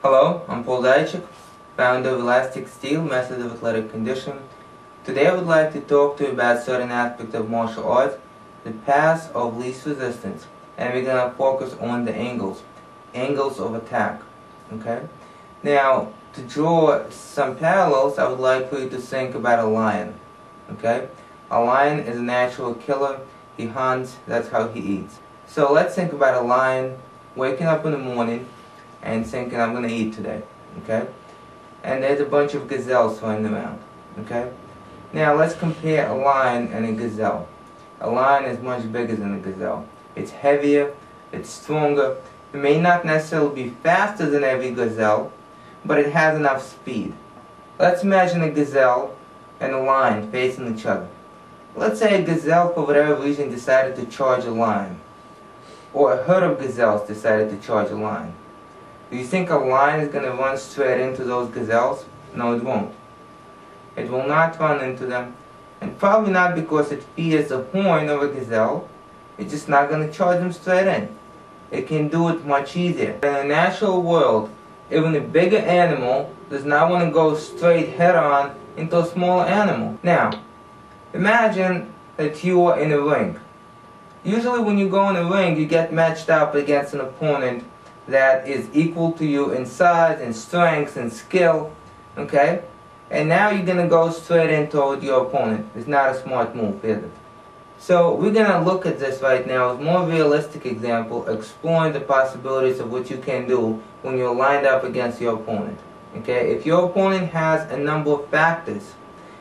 Hello, I'm Paul Dajcik, founder of Elastic Steel, Method of Athletic Conditioning. Today I would like to talk to you about certain aspects of martial arts, the paths of least resistance, and we're going to focus on the angles of attack. Okay? Now, to draw some parallels, I would like for you to think about a lion. Okay? A lion is a natural killer. He hunts, that's how he eats. So let's think about a lion waking up in the morning and thinking, I'm going to eat today, okay? And there's a bunch of gazelles running around, okay? Now let's compare a lion and a gazelle. A lion is much bigger than a gazelle. It's heavier, it's stronger. It may not necessarily be faster than every gazelle, but it has enough speed. Let's imagine a gazelle and a lion facing each other. Let's say a gazelle, for whatever reason, decided to charge a lion, or a herd of gazelles decided to charge a lion. Do you think a lion is going to run straight into those gazelles? No, it won't. It will not run into them, and probably not because it fears the horn of a gazelle. It's just not going to charge them straight in. It can do it much easier. In the natural world, even a bigger animal does not want to go straight head-on into a smaller animal. Now, imagine that you are in a ring. Usually when you go in a ring, you get matched up against an opponent that is equal to you in size and strength and skill, okay? And now you're going to go straight in toward your opponent. It's not a smart move, is it? So we're going to look at this right now as a more realistic example, exploring the possibilities of what you can do when you're lined up against your opponent, okay? If your opponent has a number of factors,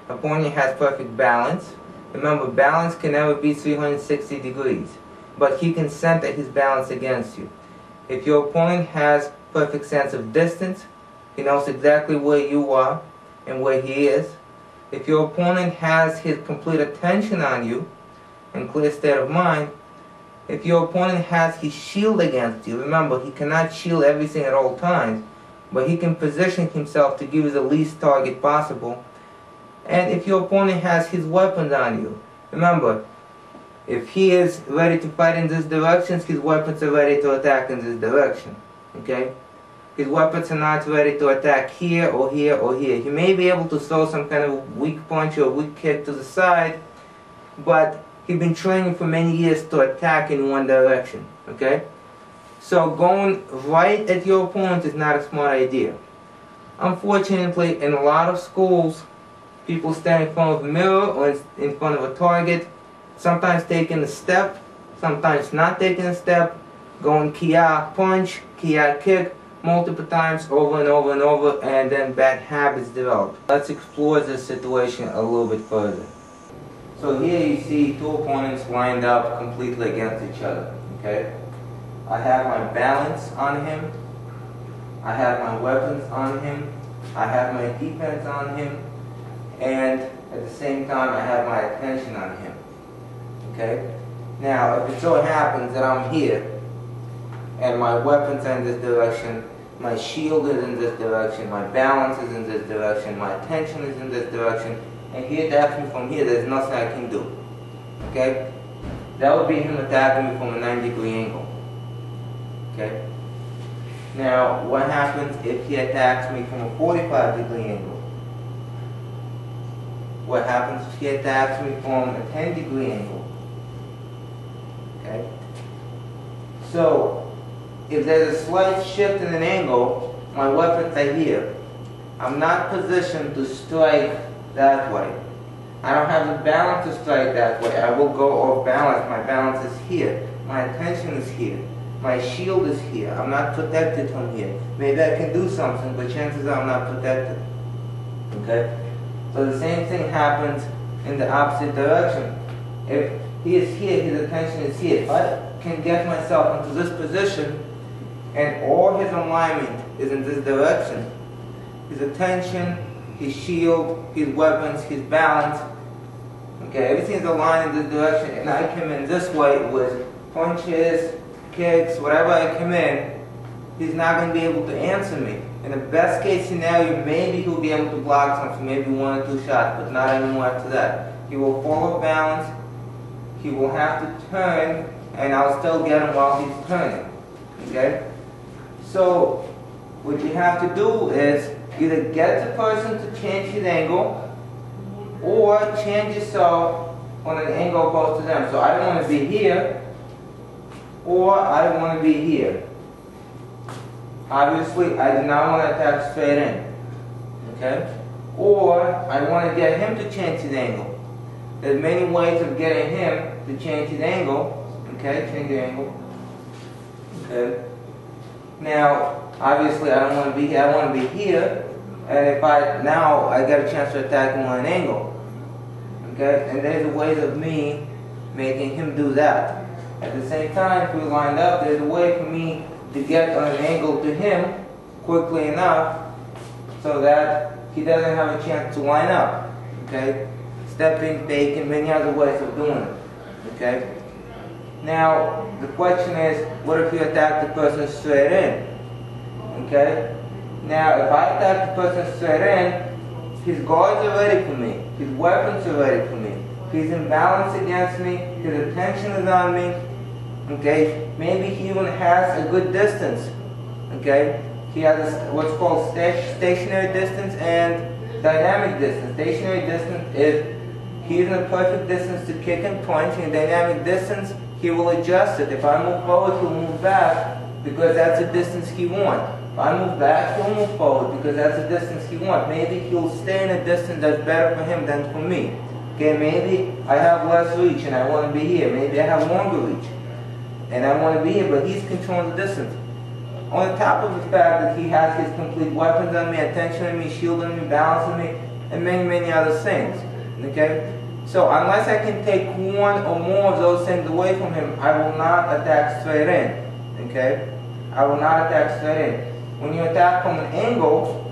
opponent has perfect balance. Remember, balance can never be 360 degrees, but he can center his balance against you. If your opponent has perfect sense of distance, he knows exactly where you are and where he is. If your opponent has his complete attention on you and clear state of mind, if your opponent has his shield against you, remember, he cannot shield everything at all times, but he can position himself to give you the least target possible. And if your opponent has his weapons on you, remember, if he is ready to fight in this direction, his weapons are ready to attack in this direction, okay? His weapons are not ready to attack here or here or here. He may be able to throw some kind of weak punch or weak kick to the side, but he's been training for many years to attack in one direction, okay? So going right at your opponent is not a smart idea. Unfortunately, in a lot of schools, people stand in front of a mirror or in front of a target, sometimes taking a step, sometimes not taking a step, going ki punch, ki kick, multiple times over and over and over, and then bad habits develop. Let's explore this situation a little bit further. So here you see two opponents lined up completely against each other, okay? I have my balance on him, I have my weapons on him, I have my defense on him, and at the same time I have my attention on him. Okay? Now, if it so happens that I'm here, and my weapons are in this direction, my shield is in this direction, my balance is in this direction, my attention is in this direction, and he attacks me from here, there's nothing I can do. Okay? That would be him attacking me from a 90-degree angle. Okay? Now, what happens if he attacks me from a 45-degree angle? What happens if he attacks me from a 10-degree angle? Okay? So, if there's a slight shift in an angle, my weapons are here. I'm not positioned to strike that way. I don't have the balance to strike that way. I will go off balance. My balance is here. My attention is here. My shield is here. I'm not protected from here. Maybe I can do something, but chances are I'm not protected. Okay? So the same thing happens in the opposite direction. If he is here, his attention is here. If I can get myself into this position and all his alignment is in this direction, his attention, his shield, his weapons, his balance, okay, everything is aligned in this direction, and I come in this way with punches, kicks, whatever I come in, he's not going to be able to answer me. In the best case scenario, maybe he'll be able to block something, maybe 1 or 2 shots, but not anymore after that. He will fall off balance, he will have to turn, and I'll still get him while he's turning. Okay? So, what you have to do is either get the person to change his angle or change yourself on an angle close to them. So I want to be here or I want to be here. Obviously, I do not want to attack straight in. Okay? Or I want to get him to change his angle. There's many ways of getting him to change his angle. Okay, change the angle. Okay. Now, obviously, I don't want to be here. I want to be here. And if now I get a chance to attack him on an angle. Okay, and there's ways of me making him do that. At the same time, if we lined up, there's a way for me to get on an angle to him quickly enough so that he doesn't have a chance to line up. Okay, stepping, faking, many other ways of doing it. Okay. Now, the question is, what if you attack the person straight in? Okay? Now, if I attack the person straight in, his guards are ready for me. His weapons are ready for me. He's in balance against me. His attention is on me. Okay? Maybe he even has a good distance. Okay? He has what's called stationary distance and dynamic distance. Stationary distance is he's in a perfect distance to kick and punch. In dynamic distance, he will adjust it. If I move forward, he'll move back because that's the distance he wants. If I move back, he'll move forward because that's the distance he wants. Maybe he'll stay in a distance that's better for him than for me. Okay, maybe I have less reach and I want to be here. Maybe I have longer reach and I want to be here, but he's controlling the distance. On top of the fact that he has his complete weapons on me, attention on me, shielding me, balancing me, and many, many other things. Okay? So unless I can take one or more of those things away from him, I will not attack straight in. Okay? I will not attack straight in. When you attack from an angle,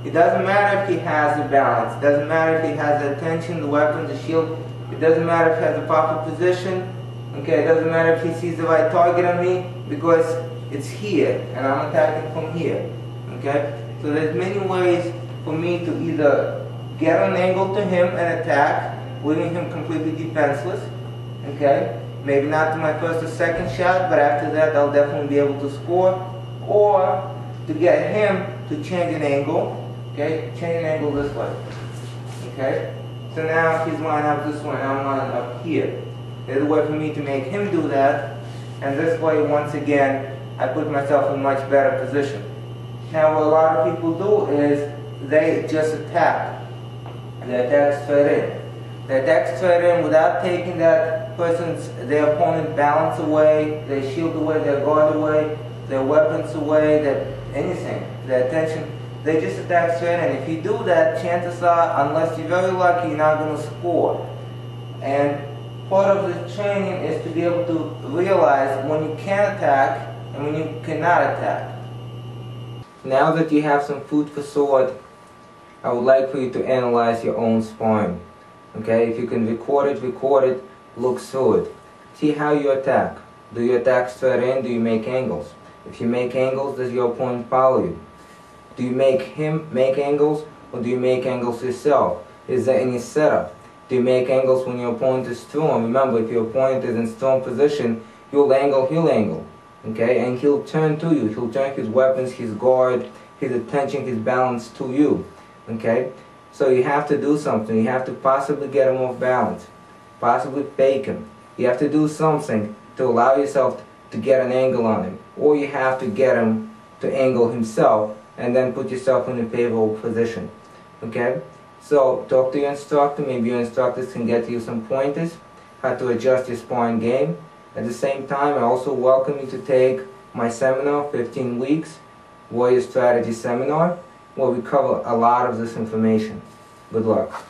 it doesn't matter if he has the balance. It doesn't matter if he has the attention, the weapons, the shield. It doesn't matter if he has the proper position. Okay? It doesn't matter if he sees the right target on me because it's here and I'm attacking from here. Okay? So there's many ways for me to either get an angle to him and attack, leaving him completely defenseless, okay? Maybe not to my first or second shot, but after that I'll definitely be able to score. Or to get him to change an angle, okay? Change an angle this way, okay? So now he's lining up this way and I'm lining up here. There's a way for me to make him do that, and this way, once again, I put myself in a much better position. Now what a lot of people do is they just attack. They attack straight in. They attack straight in without taking their opponent's balance away, their shield away, their guard away, their weapons away, anything, their attention. They just attack straight in. If you do that, chances are, unless you're very lucky, you're not going to score. And part of the training is to be able to realize when you can attack and when you cannot attack. Now that you have some food for thought, I would like for you to analyze your own sparring. Okay, if you can record it, look through it. See how you attack. Do you attack straight in? Do you make angles? If you make angles, does your opponent follow you? Do you make him make angles, or do you make angles yourself? Is there any setup? Do you make angles when your opponent is strong? Remember, if your opponent is in strong position, you'll angle, he'll angle. Okay, and he'll turn to you. He'll turn his weapons, his guard, his attention, his balance to you. Okay? So you have to do something. You have to possibly get him off balance. Possibly fake him. You have to do something to allow yourself to get an angle on him. Or you have to get him to angle himself and then put yourself in a favorable position. Okay? So talk to your instructor. Maybe your instructors can get you some pointers how to adjust your sparring game. At the same time, I also welcome you to take my seminar, 15 Weeks, Warrior Strategy Seminar, where we cover a lot of this information. Good luck.